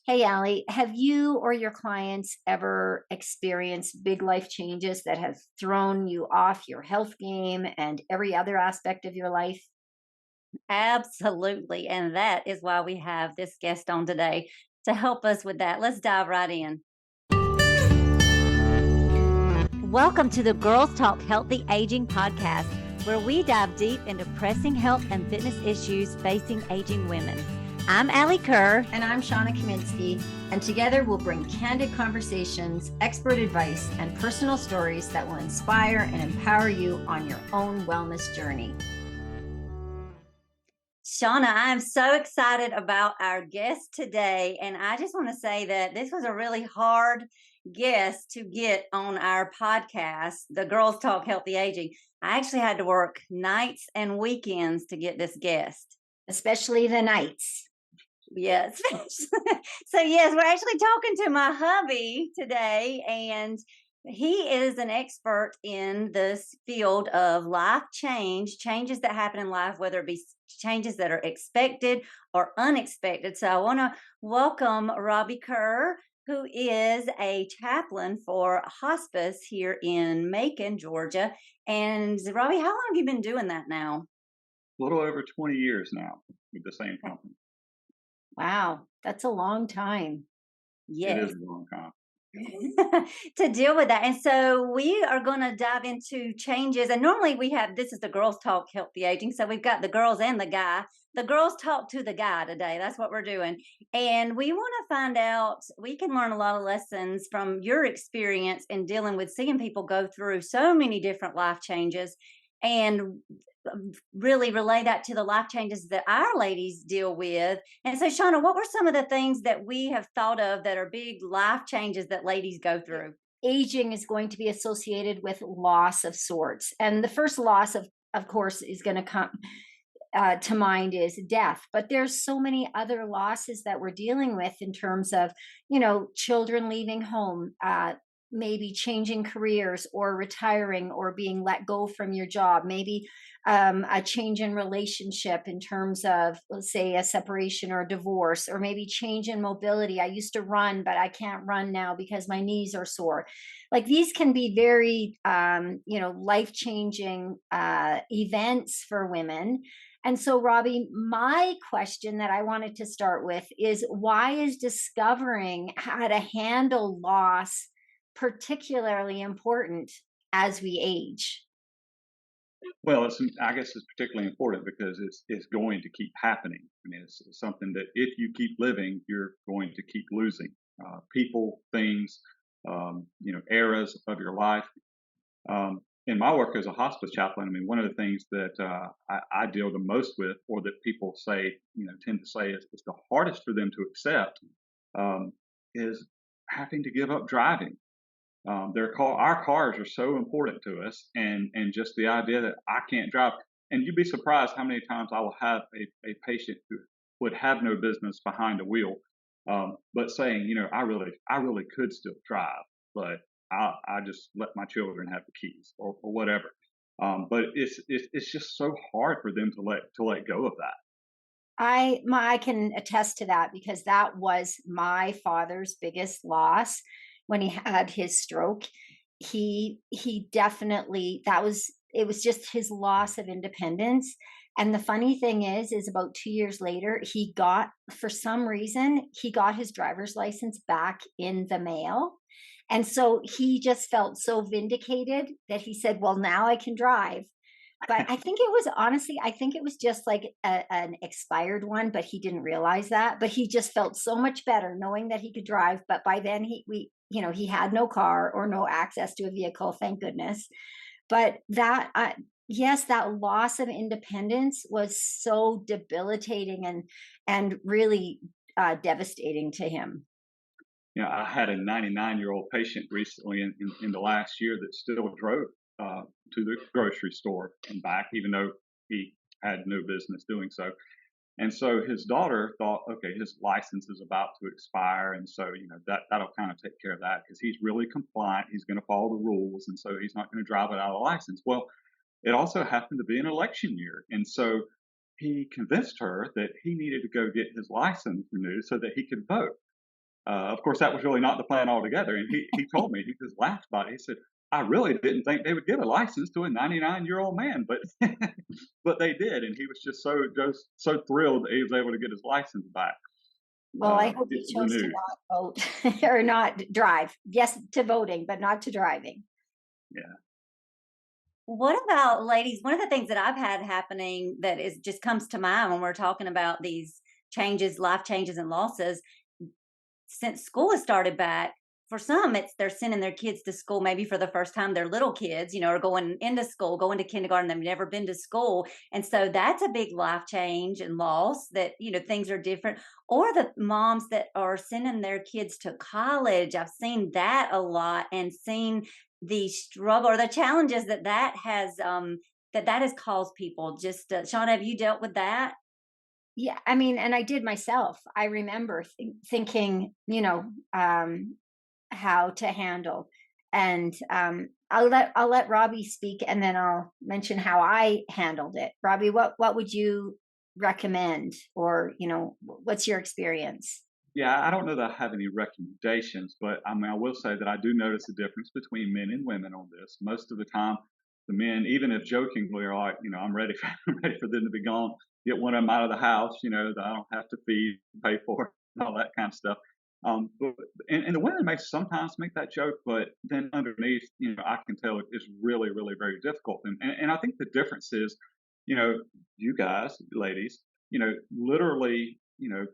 Hey, Alli, have you or your clients ever experienced big life changes that have thrown you off your health game and every other aspect of your life? Absolutely. And that is why we have this guest on today to help us with that. Let's dive right in. Welcome to the Girls Talk Healthy Aging podcast, where we dive deep into pressing health and fitness issues facing aging women. I'm Alli Kerr. And I'm Shawna Kaminski, and together we'll bring candid conversations, expert advice, and personal stories that will inspire and empower you on your own wellness journey. Shawna, I'm so excited about our guest today. And I just want to say that this was a really hard guest to get on our podcast, the Girls Talk Healthy Aging. I actually had to work nights and weekends to get this guest. Especially the nights. Yes. So, yes, we're actually talking to my hubby today, and he is an expert in this field of life changes that happen in life, whether it be changes that are expected or unexpected. So, I want to welcome Robby Kerr, who is a chaplain for hospice here in Macon, Georgia. And, Robby, how long have you been doing that now? A little over 20 years now with the same company. Wow, that's a long time. It is Yes. a long time. To deal with that. And so we are going to dive into changes. And normally we have this is the girls talk healthy aging. So we've got the girls and the guy. The girls talk to the guy today. That's what we're doing. And we want to find out, we can learn a lot of lessons from your experience in dealing with seeing people go through so many different life changes and really relay that to the life changes that our ladies deal with. And so, Shawna, what were some of the things that we have thought of that are big life changes that ladies go through? Aging is going to be associated with loss of sorts. And the first loss of course, is going to come to mind is death. But there's so many other losses that we're dealing with in terms of, children leaving home, maybe changing careers or retiring or being let go from your job, maybe a change in relationship in terms of, let's say, a separation or a divorce, or maybe change in mobility. I used to run, but I can't run now because my knees are sore. Like these can be very, life changing events for women. And so, Robby, my question that I wanted to start with is, why is discovering how to handle loss particularly important as we age? Well, I guess it's particularly important because it's going to keep happening. I mean, it's something that if you keep living, you're going to keep losing people, things, eras of your life. In my work as a hospice chaplain, I mean, one of the things that I deal the most with, or that people say, tend to say is the hardest for them to accept, is having to give up driving. Our cars are so important to us, and just the idea that I can't drive. And you'd be surprised how many times I will have a patient who would have no business behind a wheel, but saying, I really could still drive, but I just let my children have the keys or whatever. But it's just so hard for them to let go of that. I can attest to that because that was my father's biggest loss when he had his stroke. He definitely, that was, it was just his loss of independence. And the funny thing is about 2 years later, he got, for some reason, he got his driver's license back in the mail. And so he just felt so vindicated that he said, well, now I can drive. But I think it was, honestly, I think it was just like an expired one, but he didn't realize that. But he just felt so much better knowing that he could drive. But by then he had no car or no access to a vehicle, thank goodness. But yes, that loss of independence was so debilitating and really devastating to him. I had a 99-year-old patient recently in the last year that still drove to the grocery store and back, even though he had no business doing so. And so his daughter thought, okay, his license is about to expire, and so that'll kind of take care of that because he's really compliant. He's going to follow the rules, and so he's not going to drive without a license. Well, it also happened to be an election year, and so he convinced her that he needed to go get his license renewed so that he could vote. Of course, that was really not the plan altogether. And he told me, he just laughed about it. He said, I really didn't think they would give a license to a 99-year-old man, but but they did, and he was just so thrilled that he was able to get his license back Well, I hope you chose to renewed. not vote or not drive. Yes, to voting, but not to driving. Yeah. What about ladies? One of the things that I've had happening that is just comes to mind when we're talking about these changes, life changes and losses, since school has started back, for some, it's they're sending their kids to school maybe for the first time. They're little kids, are going into school, going to kindergarten. They've never been to school. And so that's a big life change and loss that, things are different. Or the moms that are sending their kids to college. I've seen that a lot and seen the struggle or the challenges that has caused people. Just, Shawna, have you dealt with that? Yeah, I mean, and I did myself. I remember thinking, how to handle. And I'll let Robby speak, and then I'll mention how I handled it. Robby, what would you recommend, or what's your experience? Yeah, I don't know that I have any recommendations, but I mean, I will say that I do notice a difference between men and women on this. Most of the time, the men, even if jokingly, are like, I'm ready for, I'm ready for them to be gone, get one of them out of the house, that I don't have to feed, pay for, and all that kind of stuff. But, and the women may sometimes make that joke, but then underneath, I can tell it's really, really very difficult. And I think the difference is, you guys, ladies, literally,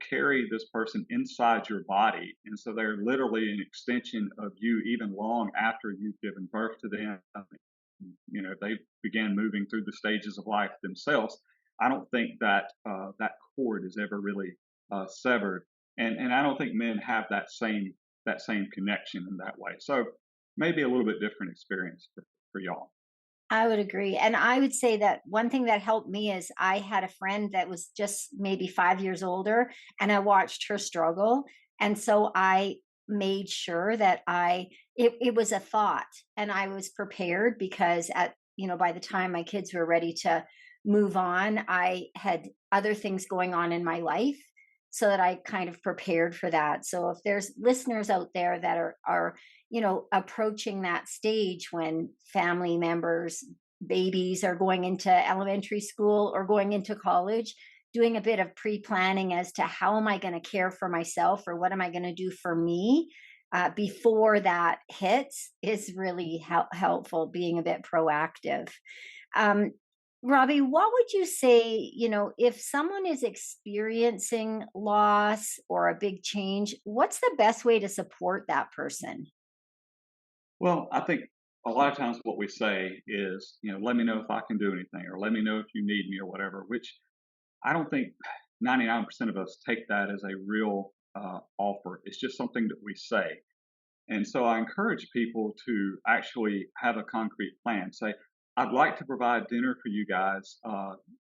carry this person inside your body. And so they're literally an extension of you even long after you've given birth to them. They began moving through the stages of life themselves. I don't think that that cord is ever really severed, and I don't think men have that same connection in that way. So maybe a little bit different experience for y'all. I would agree. And I would say that one thing that helped me is I had a friend that was just maybe 5 years older, and I watched her struggle. And so I made sure that it was a thought, and I was prepared, because by the time my kids were ready to move on, I had other things going on in my life, so that I kind of prepared for that. So if there's listeners out there that are approaching that stage when family members, babies are going into elementary school or going into college, doing a bit of pre-planning as to how am I going to care for myself, or what am I going to do for me before that hits, is really helpful, being a bit proactive. Um, Robby, what would you say, if someone is experiencing loss or a big change, what's the best way to support that person? Well, I think a lot of times what we say is, let me know if I can do anything, or let me know if you need me, or whatever, which I don't think 99% of us take that as a real offer. It's just something that we say. And so I encourage people to actually have a concrete plan. Say, I'd like to provide dinner for you guys.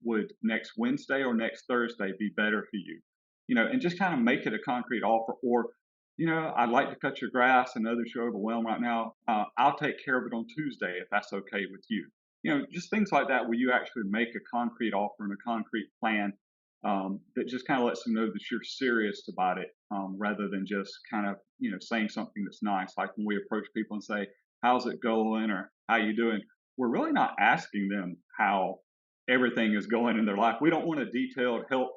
Would next Wednesday or next Thursday be better for you? And just kind of make it a concrete offer. Or, I'd like to cut your grass. I know that you're overwhelmed right now. I'll take care of it on Tuesday if that's okay with you. Just things like that, where you actually make a concrete offer and a concrete plan that just kind of lets them know that you're serious about it, rather than just kind of, saying something that's nice. Like when we approach people and say, how's it going, or how you doing? We're really not asking them how everything is going in their life. We don't want a detailed health,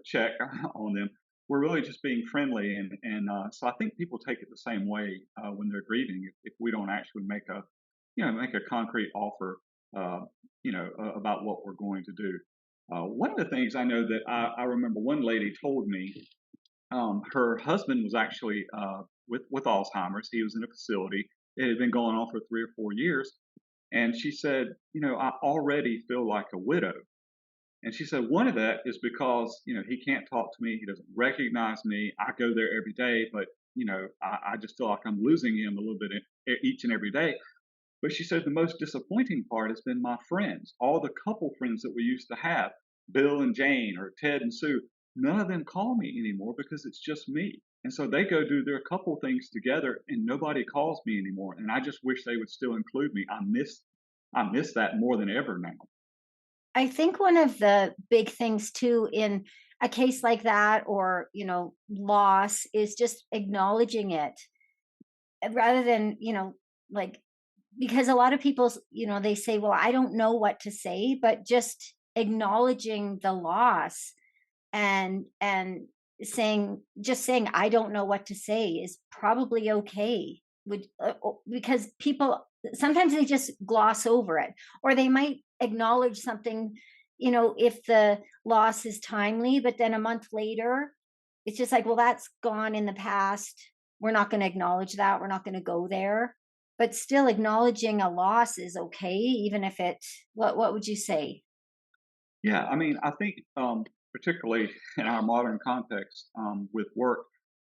check on them. We're really just being friendly, and so I think people take it the same way when they're grieving. If we don't actually make a concrete offer, about what we're going to do. One of the things I know that I remember one lady told me, her husband was actually with Alzheimer's. He was in a facility. It had been going on for 3 or 4 years. And she said, I already feel like a widow. And she said, one of that is because, he can't talk to me. He doesn't recognize me. I go there every day, but, I just feel like I'm losing him a little bit each and every day. But she said the most disappointing part has been my friends, all the couple friends that we used to have, Bill and Jane, or Ted and Sue. None of them call me anymore because it's just me. And so they go do their couple things together, and nobody calls me anymore. And I just wish they would still include me. I miss that more than ever now. I think one of the big things too, a case like that, or loss, is just acknowledging it, rather than, like, because a lot of people, they say, well, I don't know what to say, but just acknowledging the loss, and saying I don't know what to say is probably okay. Because people sometimes they just gloss over it, or they might acknowledge something, if the loss is timely, but then a month later it's just like, well, that's gone in the past. We're not going to acknowledge that. We're not going to go there. But still, acknowledging a loss is okay, even if it. What would you say? Yeah, I mean, I think particularly in our modern context with work,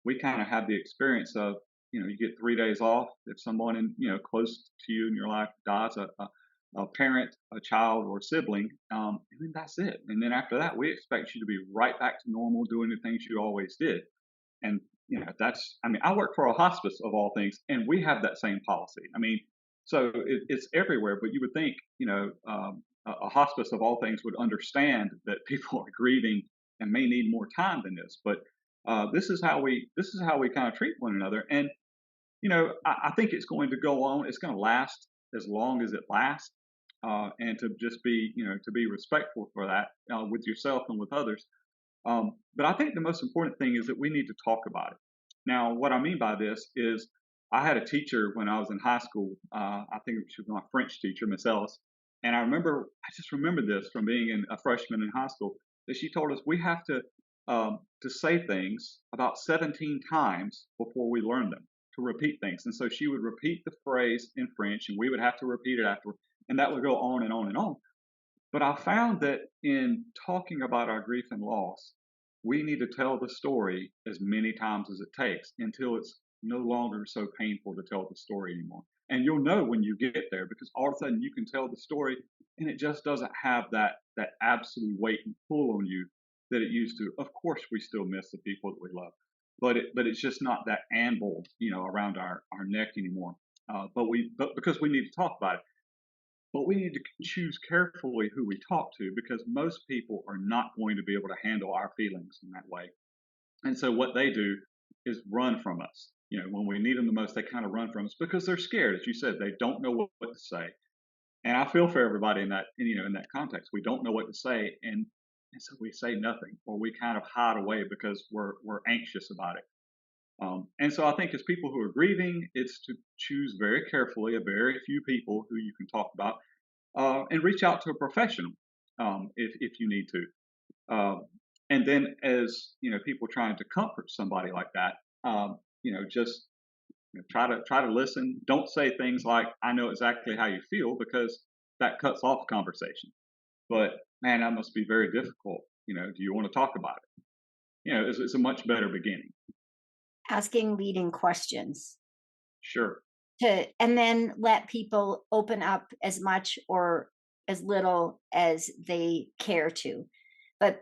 we kind of have the experience of, you get 3 days off if someone close to you in your life dies, a parent, a child, or a sibling, and then that's it. And then after that, we expect you to be right back to normal, doing the things you always did. And that's, I mean, I work for a hospice of all things, and we have that same policy. I mean, so it's everywhere. But you would think, a hospice of all things would understand that people are grieving and may need more time than this. But this is how we kind of treat one another. And I think it's going to go on. It's going to last as long as it lasts, and to just be, to be respectful for that, with yourself and with others. But I think the most important thing is that we need to talk about it. Now, what I mean by this is, I had a teacher when I was in high school. I think she was my French teacher, Miss Ellis. And I just remember this from being a freshman in high school, that she told us we have to say things about 17 times before we learn them, to repeat things. And so she would repeat the phrase in French, and we would have to repeat it afterward. And that would go on and on and on. But I found that in talking about our grief and loss, we need to tell the story as many times as it takes until it's no longer so painful to tell the story anymore. And you'll know when you get there, because all of a sudden you can tell the story and it just doesn't have that absolute weight and pull on you that it used to. Of course, we still miss the people that we love, but it's just not that anvil, around our neck anymore. But because we need to talk about it. But we need to choose carefully who we talk to, because most people are not going to be able to handle our feelings in that way. And so what they do is run from us. When we need them the most, they kind of run from us because they're scared. As you said, they don't know what to say. And I feel for everybody in that, in that context. We don't know what to say, and so we say nothing, or we kind of hide away because we're anxious about it. And so I think as people who are grieving, it's to choose very carefully a very few people who you can talk about, and reach out to a professional, if you need to. And then, as people trying to comfort somebody like that, just try to listen. Don't say things like, "I know exactly how you feel," because that cuts off conversation. But man, that must be very difficult. Do you want to talk about it? It's a much better beginning. Asking leading questions, Sure. and then let people open up as much or as little as they care to, but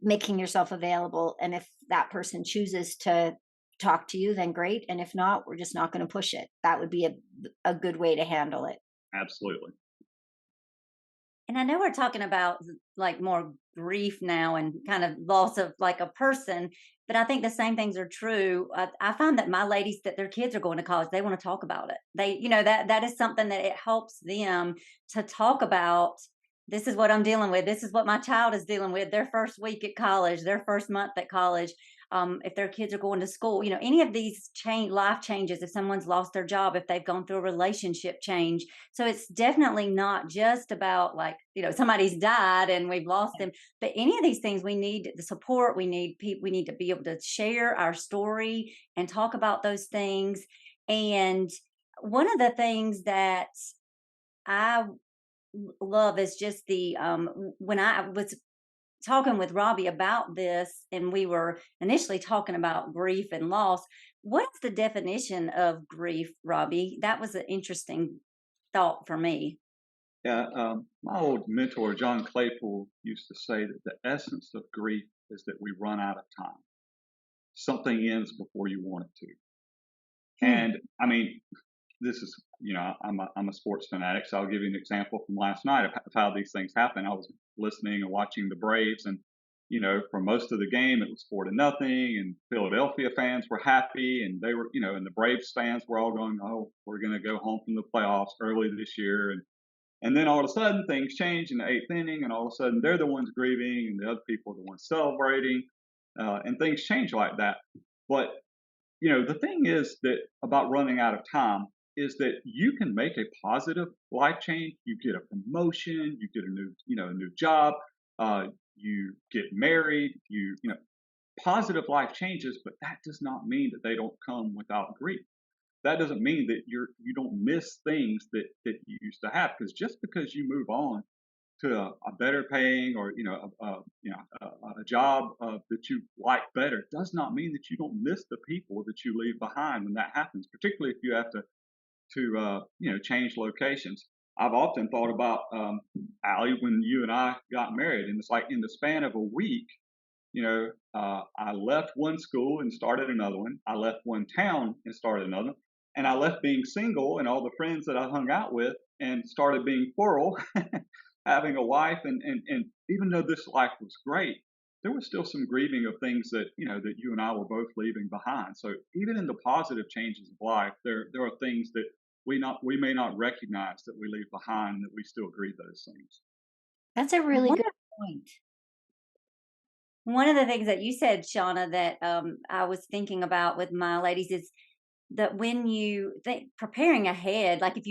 making yourself available. And if that person chooses to talk to you, then great. And if not, we're just not going to push it. That would be a good way to handle it. Absolutely. And I know we're talking about like more grief now and kind of loss of like a person, but I think the same things are true. I find that my ladies that their kids are going to college, they want to talk about it. They, that is something that it helps them to talk about. This is what I'm dealing with. This is what my child is dealing with. Their first week at college, their first month at college. If their kids are going to school, any of these life changes, if someone's lost their job, if they've gone through a relationship change. So it's definitely not just about like, somebody's died and we've lost them, but any of these things, we need the support. We need people, we need to be able to share our story and talk about those things. And one of the things that I love is just when I was talking with Robby about this, and we were initially talking about grief and loss. What's the definition of grief, Robby? That was an interesting thought for me. Yeah, my old mentor, John Claypool, used to say that the essence of grief is that we run out of time. Something ends before you want it to. And I mean, this is, I'm a sports fanatic, so I'll give you an example from last night of how these things happen. I was listening and watching the Braves, and for most of the game, it was 4-0, and Philadelphia fans were happy, and they were, and the Braves fans were all going, "Oh, we're going to go home from the playoffs early this year." And then all of a sudden, things change in the eighth inning, and all of a sudden, they're the ones grieving, and the other people are the ones celebrating, and things change like that. But the thing is that about running out of time is that you can make a positive life change. You get a promotion, you get a new job, you get married, positive life changes, but that does not mean that they don't come without grief. That doesn't mean that you don't miss things that you used to have, because just because you move on to a better paying, or a job that you like better, does not mean that you don't miss the people that you leave behind when that happens, particularly if you have to change locations. I've often thought about, Alli, when you and I got married, and it's like in the span of a week, I left one school and started another one. I left one town and started another. And I left being single and all the friends that I hung out with and started being plural, having a wife. And even though this life was great, there was still some grieving of things that, that you and I were both leaving behind. So even in the positive changes of life, there are things that we may not recognize that we leave behind, that we still grieve those things. That's a really One good point. one of the things that you said, Shawna, that I was thinking about with my ladies is that when you think preparing ahead, like if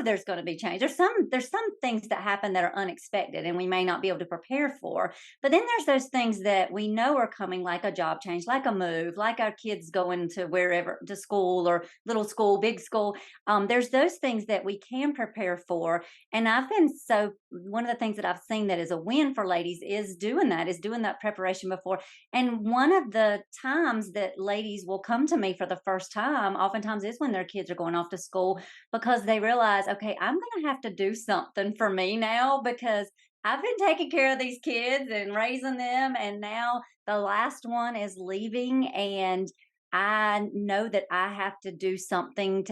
there's going to be change, there's some things that happen that are unexpected and we may not be able to prepare for. But then there's those things that we know are coming, like a job change, like a move, like our kids going to wherever, to school, or little school, big school. There's those things that we can prepare for. And one of the things that I've seen that is a win for ladies is doing that preparation before. And one of the times that ladies will come to me for the first time, oftentimes, is when their kids are going off to school, because they realize, okay, I'm going to have to do something for me now, because I've been taking care of these kids and raising them, and now the last one is leaving, and I know that I have to do something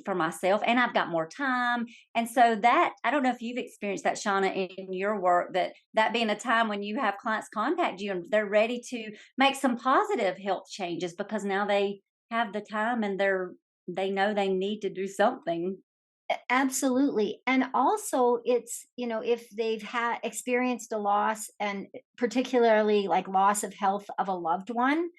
for myself, and I've got more time. And so that, I don't know if you've experienced that, Shauna, in your work, that being a time when you have clients contact you and they're ready to make some positive health changes because now they have the time and they know they need to do something. Absolutely. And also it's, if they've had experienced a loss, and particularly like loss of health of a loved one,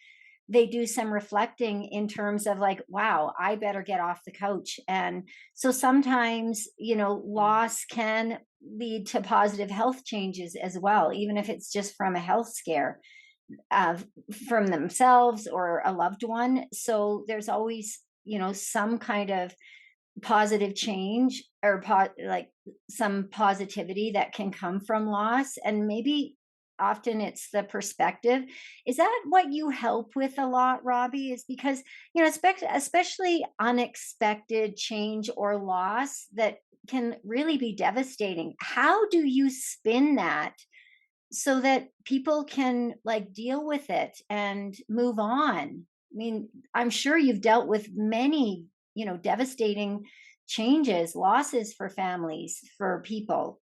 they do some reflecting in terms of like, wow, I better get off the couch. And so sometimes, loss can lead to positive health changes as well, even if it's just from a health scare, uh, from themselves or a loved one. So there's always, some kind of positive change, or like some positivity that can come from loss. And maybe often it's the perspective. Is that what you help with a lot, Robby? Is because, especially unexpected change or loss that can really be devastating. How do you spin that so that people can like deal with it and move on? I mean, I'm sure you've dealt with many, devastating changes, losses for families, for people.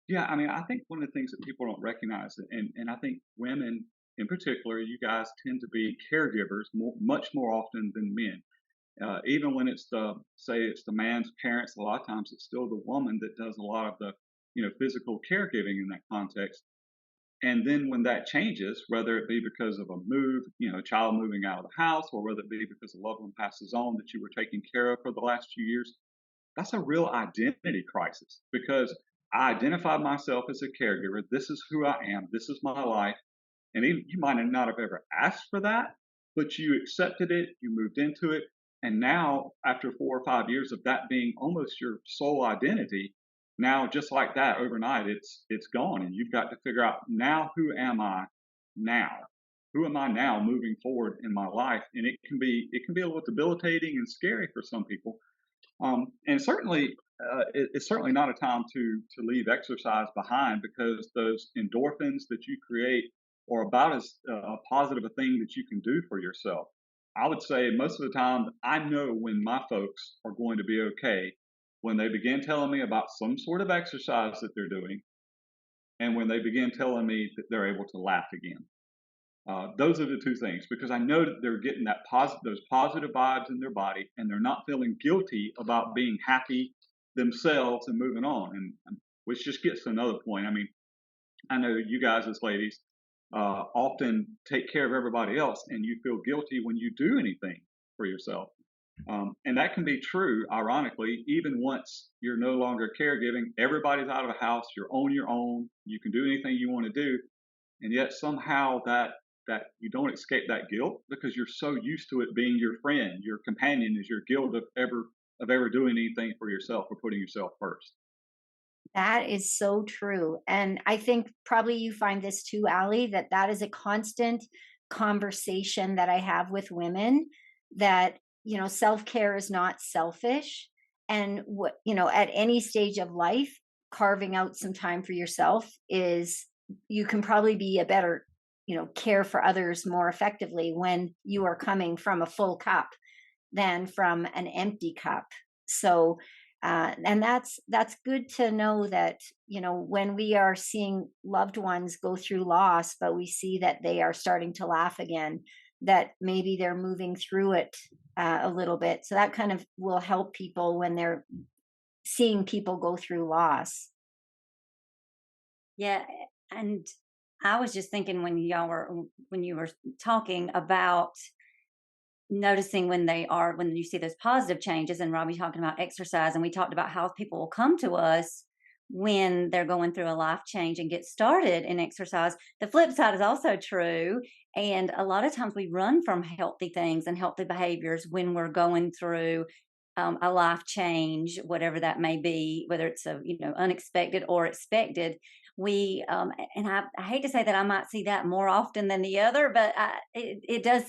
Yeah, I mean, I think one of the things that people don't recognize, and I think women in particular, you guys tend to be caregivers much more often than men. Even when it's the man's parents, a lot of times it's still the woman that does a lot of the, physical caregiving in that context. And then when that changes, whether it be because of a move, a child moving out of the house, or whether it be because a loved one passes on that you were taking care of for the last few years, that's a real identity crisis, because I identified myself as a caregiver. This is who I am. This is my life. And even, you might not have ever asked for that, but you accepted it. You moved into it. And now, after 4 or 5 years of that being almost your sole identity, now just like that, overnight, it's gone, and you've got to figure out, now who am I now? Who am I now moving forward in my life? And it can be a little debilitating and scary for some people. And certainly, it's certainly not a time to leave exercise behind, because those endorphins that you create are about as positive a thing that you can do for yourself. I would say most of the time, I know when my folks are going to be okay when they begin telling me about some sort of exercise that they're doing, and when they begin telling me that they're able to laugh again. Those are the two things, because I know that they're getting those positive vibes in their body, and they're not feeling guilty about being happy themselves and moving on. And which just gets to another point. I mean, I know you guys as ladies often take care of everybody else, and you feel guilty when you do anything for yourself. And that can be true, ironically, even once you're no longer caregiving. Everybody's out of the house. You're on your own. You can do anything you want to do, and yet somehow that you don't escape that guilt, because you're so used to it being your friend, your companion is your guilt of ever doing anything for yourself or putting yourself first. That is so true. And I think probably you find this too, Allie, that that is a constant conversation that I have with women, that, self-care is not selfish. And what, at any stage of life, carving out some time for yourself is, you can probably be a better, care for others more effectively when you are coming from a full cup than from an empty cup. So, and that's good to know that, when we are seeing loved ones go through loss, but we see that they are starting to laugh again, that maybe they're moving through it a little bit. So that kind of will help people when they're seeing people go through loss. Yeah, and I was just thinking when you were talking about noticing when you see those positive changes, and Robbie talking about exercise, and we talked about how people will come to us when they're going through a life change and get started in exercise. The flip side is also true, and a lot of times we run from healthy things and healthy behaviors when we're going through a life change, whatever that may be, whether it's unexpected or expected. We and I hate to say that I might see that more often than the other, but it does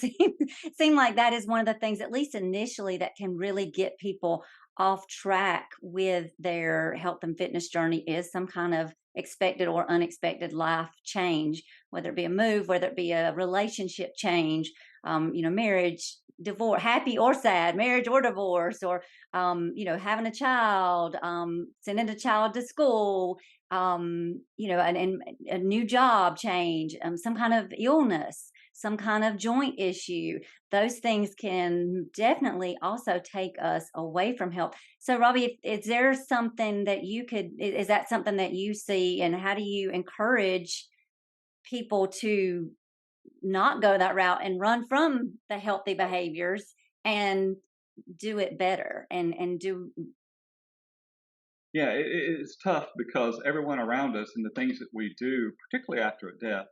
seem like that is one of the things, at least initially, that can really get people off track with their health and fitness journey, is some kind of expected or unexpected life change, whether it be a move, whether it be a relationship change, marriage, divorce, happy or sad, marriage or divorce, or having a child, sending a child to school, and a new job change, some kind of illness, some kind of joint issue. Those things can definitely also take us away from health. So, Robbie, is there something that is that something that you see, and how do you encourage people to not go that route and run from the healthy behaviors and do it better and do? Yeah, it's tough because everyone around us and the things that we do, particularly after a death,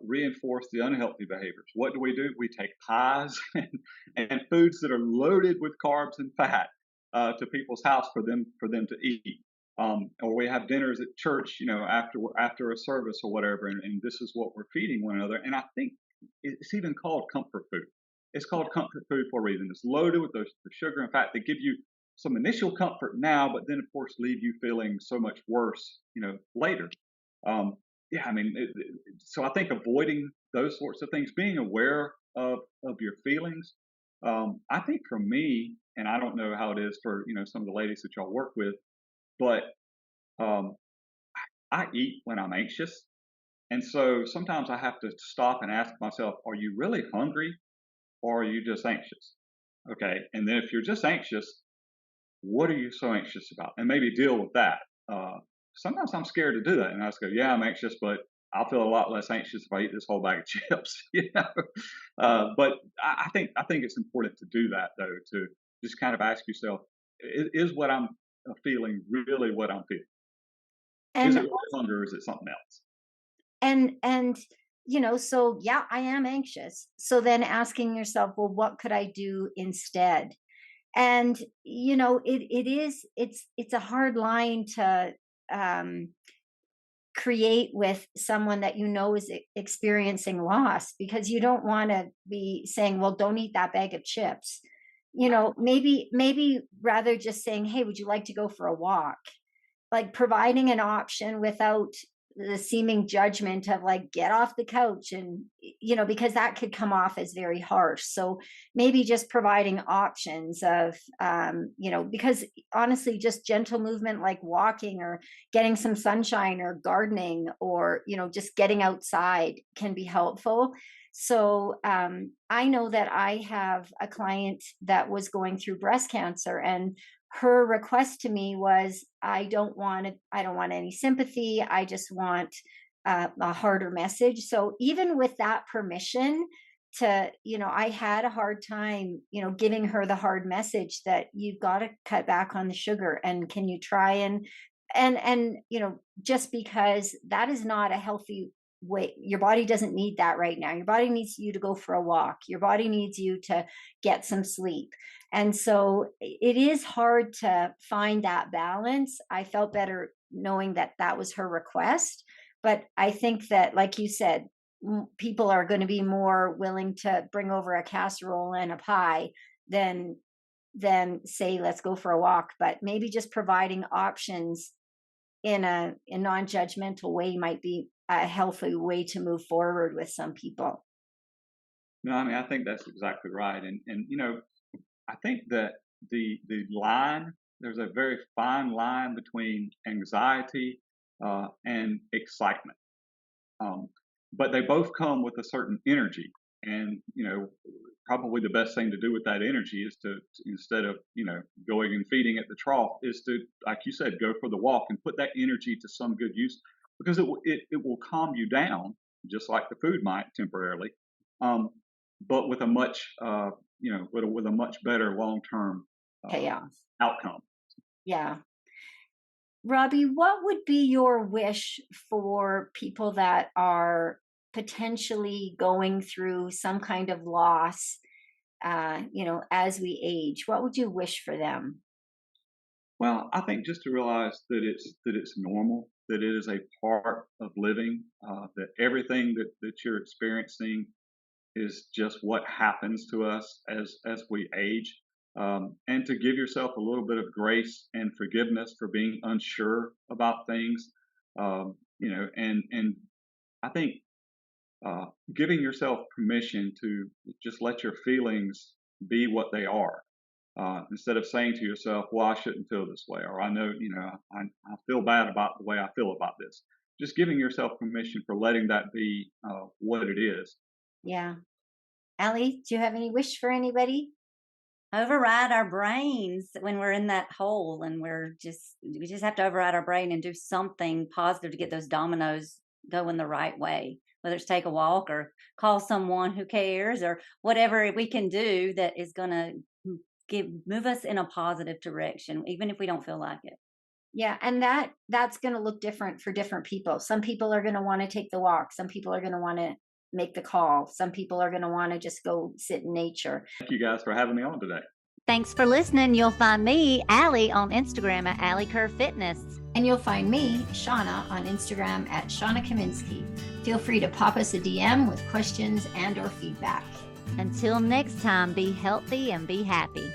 reinforce the unhealthy behaviors. What do? We take pies and foods that are loaded with carbs and fat to people's house for them to eat. Or we have dinners at church, after a service or whatever, and this is what we're feeding one another. And I think it's even called comfort food. It's called comfort food for a reason. It's loaded with the sugar and fat that give you some initial comfort now, but then of course leave you feeling so much worse, later. Um, yeah, I mean, so I think avoiding those sorts of things, being aware of your feelings. I think for me, and I don't know how it is for some of the ladies that y'all work with, but um, I eat when I'm anxious, and so sometimes I have to stop and ask myself, are you really hungry, or are you just anxious? Okay, and then if you're just anxious, what are you so anxious about? And maybe deal with that. Sometimes I'm scared to do that, and I just go, yeah, I'm anxious, but I'll feel a lot less anxious if I eat this whole bag of chips. But I think it's important to do that, though, to just kind of ask yourself, is what I'm feeling really what I'm feeling? Is it And really hunger, or is it something else? and so yeah, I am anxious. So then asking yourself, well, what could I do instead? And it's a hard line to um create with someone that is experiencing loss, because you don't want to be saying, well, don't eat that bag of chips. Maybe rather just saying, hey, would you like to go for a walk? Like providing an option without the seeming judgment of like, get off the couch, and because that could come off as very harsh. So maybe just providing options of because honestly, just gentle movement like walking or getting some sunshine or gardening, or just getting outside can be helpful. So I know that I have a client that was going through breast cancer, and her request to me was, I don't want any sympathy. I just want a harder message. So even with that permission to, I had a hard time, giving her the hard message that you've got to cut back on the sugar, and can you try and just because that is not a healthy way. Your body doesn't need that right now. Your body needs you to go for a walk. Your body needs you to get some sleep. And so it is hard to find that balance. I felt better knowing that that was her request. But I think that, like you said, people are going to be more willing to bring over a casserole and a pie than say, let's go for a walk. But maybe just providing options in a non-judgmental way might be a healthy way to move forward with some people. No, I mean, I think that's exactly right. And I think that the line, there's a very fine line between anxiety and excitement. But they both come with a certain energy. And, probably the best thing to do with that energy is to, instead of, going and feeding at the trough, is to, like you said, go for the walk and put that energy to some good use, because it will calm you down, just like the food might temporarily, but with a much, with a much better long-term Payoff. outcome. Yeah. Robby, what would be your wish for people that are potentially going through some kind of loss, as we age? What would you wish for them? Well, I think just to realize that it's normal, that it is a part of living, that everything that you're experiencing is just what happens to us as we age, and to give yourself a little bit of grace and forgiveness for being unsure about things, and I think giving yourself permission to just let your feelings be what they are. Instead of saying to yourself, well, I shouldn't feel this way, or I know, I feel bad about the way I feel about this. Just giving yourself permission for letting that be what it is. Yeah. Alli, do you have any wish for anybody? Override our brains when we're in that hole, and we just have to override our brain and do something positive to get those dominoes going the right way. Whether it's take a walk or call someone who cares, or whatever we can do that is going to move us in a positive direction, even if we don't feel like it. Yeah, and that's going to look different for different people. Some people are going to want to take the walk. Some people are going to want to make the call. Some people are going to want to just go sit in nature. Thank you guys for having me on today. Thanks for listening. You'll find me, Alli, on Instagram at Alli Kerr Fitness. And you'll find me, Shawna, on Instagram at Shawna Kaminski. Feel free to pop us a DM with questions and or feedback. Until next time, be healthy and be happy.